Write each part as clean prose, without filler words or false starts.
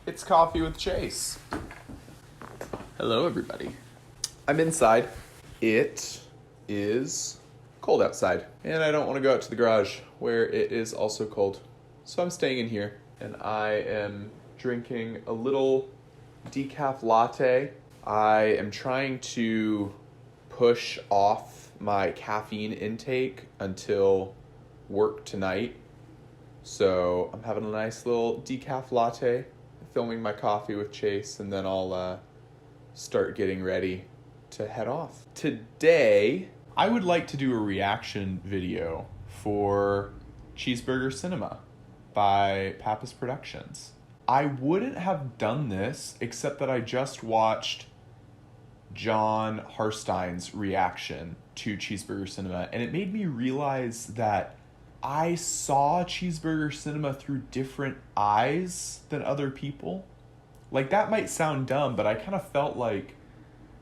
It's Coffee with Chase. Hello, everybody. I'm inside. It is cold outside, and I don't want to go out to the garage where it is also cold. So I'm staying in here, and I am drinking a little decaf latte. I am trying to push off my caffeine intake until work tonight. So I'm having a nice little decaf latte, filming my Coffee with Chase, and then I'll start getting ready to head off. Today, I would like to do a reaction video for Cheeseburger Cinema by Pappas Productions. I wouldn't have done this except that I just watched John Harstein's reaction to Cheeseburger Cinema, and it made me realize that I saw Cheeseburger Cinema through different eyes than other people. Like, that might sound dumb, but I kind of felt like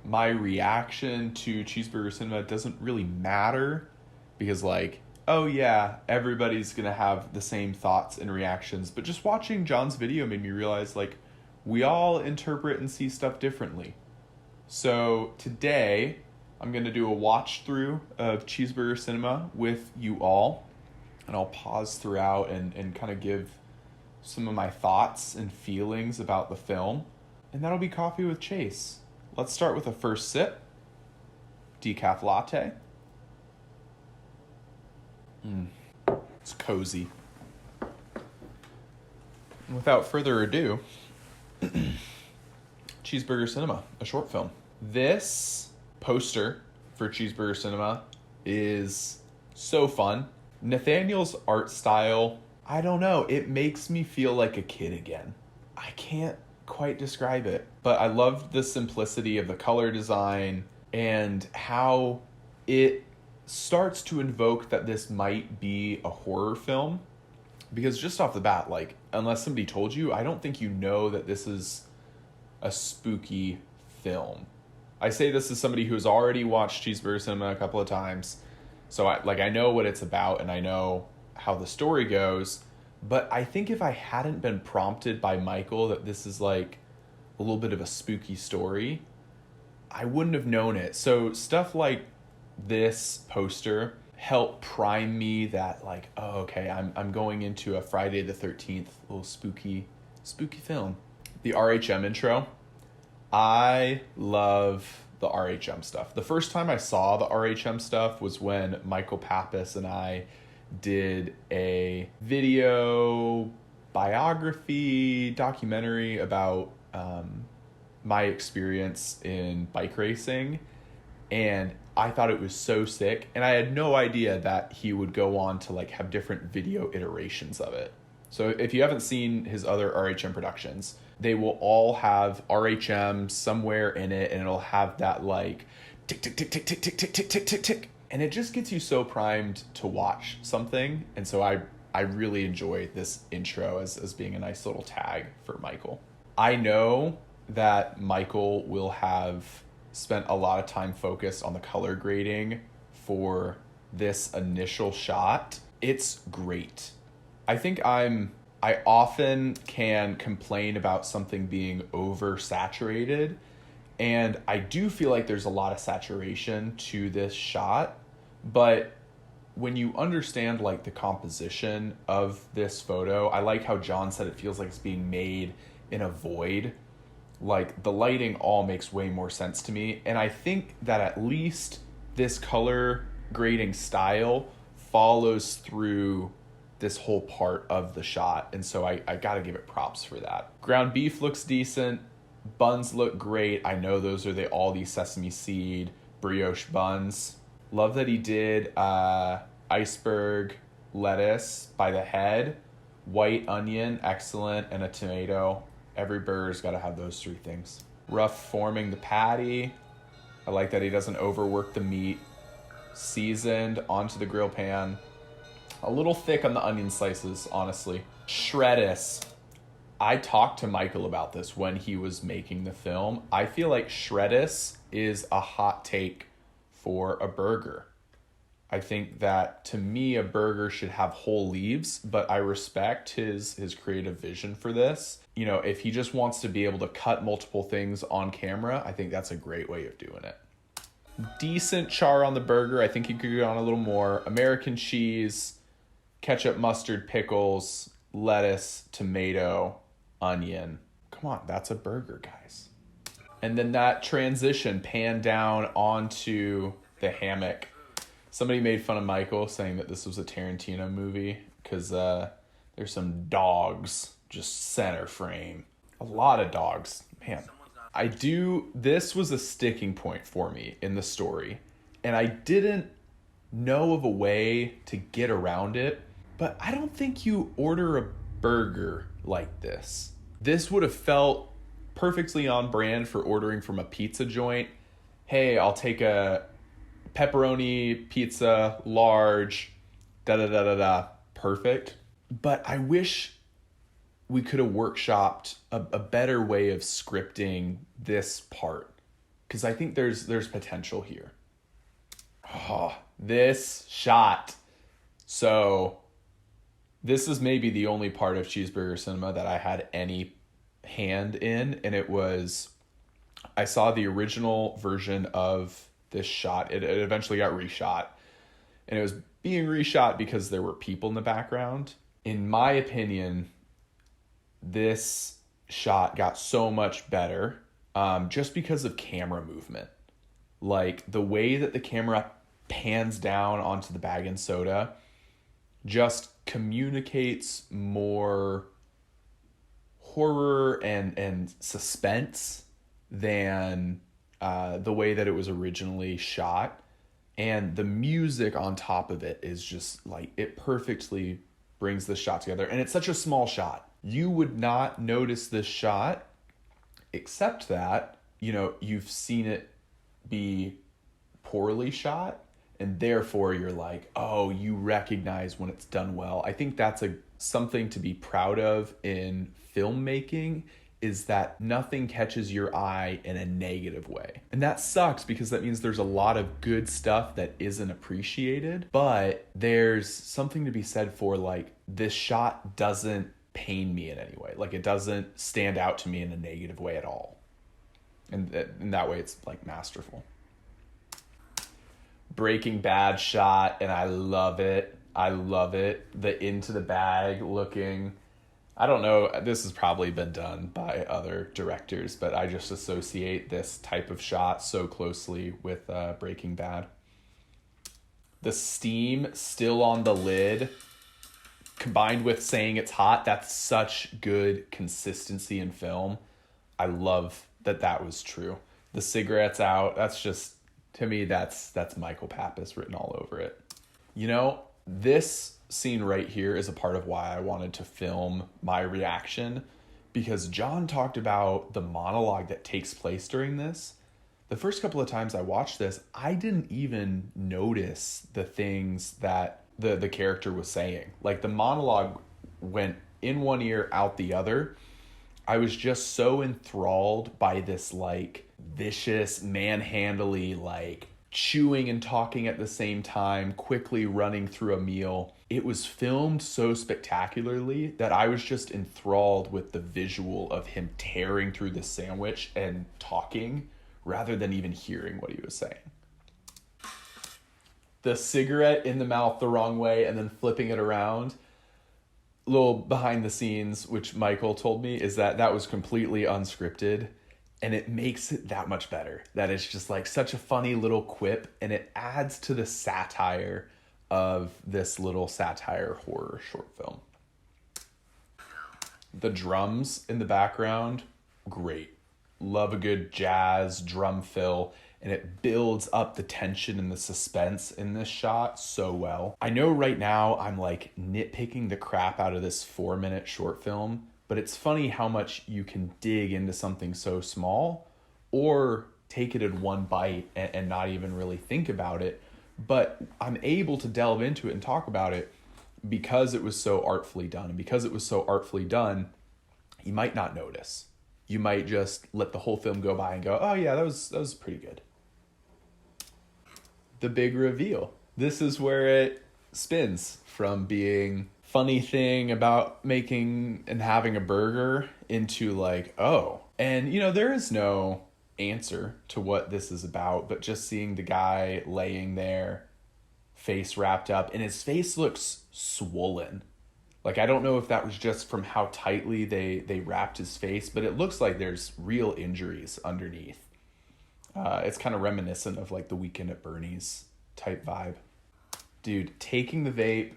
my reaction to Cheeseburger Cinema doesn't really matter because, like, oh yeah, everybody's gonna have the same thoughts and reactions. But just watching John's video made me realize, like, we all interpret and see stuff differently. So today, I'm gonna do a watch through of Cheeseburger Cinema with you all. And I'll pause throughout and kind of give some of my thoughts and feelings about the film. And that'll be Coffee with Chase. Let's start with a first sip. Decaf latte. It's cozy. And without further ado, Cheeseburger Cinema, a short film. This poster for Cheeseburger Cinema is so fun. Nathaniel's art style, I don't know, it makes me feel like a kid again. I can't quite describe it, but I love the simplicity of the color design and how it starts to invoke that this might be a horror film. Because just off the bat, like, unless somebody told you, I don't think you know that this is a spooky film. I say this as somebody who's already watched Cheeseburger Cinema a couple of times. So I know what it's about and I know how the story goes, but I think if I hadn't been prompted by Michael that this is like a little bit of a spooky story, I wouldn't have known it. So stuff like this poster helped prime me that, like, oh, okay, I'm going into a Friday the 13th little spooky film. The RHM intro, I love the RHM stuff. The first time I saw the RHM stuff was when Michael Pappas and I did a video biography documentary about my experience in bike racing, and I thought it was so sick, and I had no idea that he would go on to like have different video iterations of it. So if you haven't seen his other RHM productions, they will all have RHM somewhere in it, and it'll have that like tick, tick, tick, tick, tick, tick, tick, tick, tick, tick, tick. And it just gets you so primed to watch something. And so I really enjoy this intro as being a nice little tag for Michael. I know that Michael will have spent a lot of time focused on the color grading for this initial shot. It's great. I think I often can complain about something being oversaturated, and I do feel like there's a lot of saturation to this shot, but when you understand like the composition of this photo, I like how John said it feels like it's being made in a void. Like, the lighting all makes way more sense to me, and I think that at least this color grading style follows through this whole part of the shot, and so I gotta give it props for that. Ground beef looks decent, buns look great. I know those are all these sesame seed brioche buns. Love that he did iceberg lettuce by the head, white onion, excellent, and a tomato. Every burger's gotta have those three things. Rough forming the patty. I like that he doesn't overwork the meat. Seasoned onto the grill pan. A little thick on the onion slices, honestly. Shreddis. I talked to Michael about this when he was making the film. I feel like shreddis is a hot take for a burger. I think that, to me, a burger should have whole leaves, but I respect his creative vision for this. You know, if he just wants to be able to cut multiple things on camera, I think that's a great way of doing it. Decent char on the burger. I think you could go on a little more. American cheese, ketchup, mustard, pickles, lettuce, tomato, onion. Come on, that's a burger, guys. And then that transition pan down onto the hammock. Somebody made fun of Michael saying that this was a Tarantino movie because there's some dogs just center frame. A lot of dogs. Man, this was a sticking point for me in the story. And I didn't know of a way to get around it, but I don't think you order a burger like this. This would have felt perfectly on brand for ordering from a pizza joint. Hey, I'll take a pepperoni pizza, large, da-da-da-da-da. Perfect. But I wish we could have workshopped a better way of scripting this part, because I think there's potential here. Oh, this shot. So this is maybe the only part of Cheeseburger Cinema that I had any hand in, and it was, I saw the original version of this shot. It eventually got reshot, and it was being reshot because there were people in the background. In my opinion, this shot got so much better just because of camera movement. Like the way that the camera pans down onto the bag and soda just communicates more horror and suspense than the way that it was originally shot. And the music on top of it is just like, it perfectly brings this shot together. And it's such a small shot. You would not notice this shot, except that, you know, you've seen it be poorly shot, and therefore you're like, oh, you recognize when it's done well. I think that's something to be proud of in filmmaking, is that nothing catches your eye in a negative way. And that sucks, because that means there's a lot of good stuff that isn't appreciated, but there's something to be said for, like, this shot doesn't pain me in any way. Like, it doesn't stand out to me in a negative way at all. And in that way, it's like masterful. Breaking Bad shot, and I love it. I love it. The into the bag looking. I don't know, this has probably been done by other directors, but I just associate this type of shot so closely with Breaking Bad. The steam still on the lid, combined with saying it's hot, that's such good consistency in film. I love that was true. The cigarette's out, that's just, to me, that's Michael Pappas written all over it. You know, this scene right here is a part of why I wanted to film my reaction, because John talked about the monologue that takes place during this. The first couple of times I watched this, I didn't even notice the things that the character was saying. Like, the monologue went in one ear, out the other. I was just so enthralled by this, like, vicious, manhandly, like, chewing and talking at the same time, quickly running through a meal. It was filmed so spectacularly that I was just enthralled with the visual of him tearing through the sandwich and talking, rather than even hearing what he was saying. The cigarette in the mouth the wrong way and then flipping it around. Little behind the scenes, which Michael told me, is that was completely unscripted. And it makes it that much better. That it's just like such a funny little quip, and it adds to the satire of this little satire horror short film. The drums in the background, great. Love a good jazz drum fill, and it builds up the tension and the suspense in this shot so well. I know right now I'm like nitpicking the crap out of this 4-minute short film, but it's funny how much you can dig into something so small, or take it in one bite and not even really think about it. But I'm able to delve into it and talk about it because it was so artfully done. And because it was so artfully done, you might not notice. You might just let the whole film go by and go, oh yeah, that was pretty good. The big reveal. This is where it spins from being funny thing about making and having a burger into like, oh. And, you know, there is no answer to what this is about, but just seeing the guy laying there, face wrapped up, and his face looks swollen. Like, I don't know if that was just from how tightly they wrapped his face, but it looks like there's real injuries underneath. It's kind of reminiscent of like the Weekend at Bernie's type vibe. Dude, taking the vape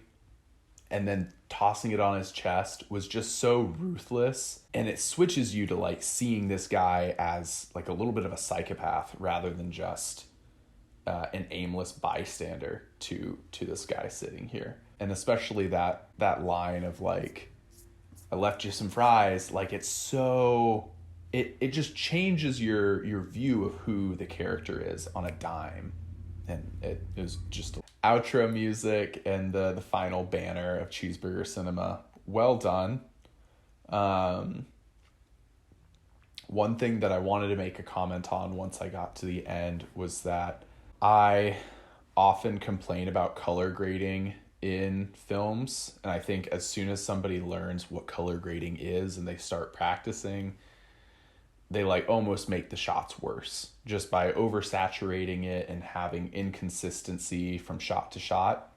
and then tossing it on his chest was just so ruthless. And it switches you to like seeing this guy as like a little bit of a psychopath rather than just an aimless bystander to this guy sitting here. And especially that line of like, I left you some fries. Like, it's so, it just changes your view of who the character is on a dime. And it was just outro music and the final banner of Cheeseburger Cinema. Well done. One thing that I wanted to make a comment on once I got to the end was that I often complain about color grading in films. And I think as soon as somebody learns what color grading is and they start practicing, they like almost make the shots worse just by oversaturating it and having inconsistency from shot to shot.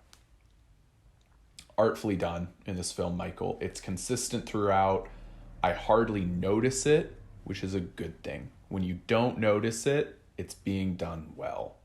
Artfully done in this film, Michael. It's consistent throughout. I hardly notice it, which is a good thing. When you don't notice it, it's being done well.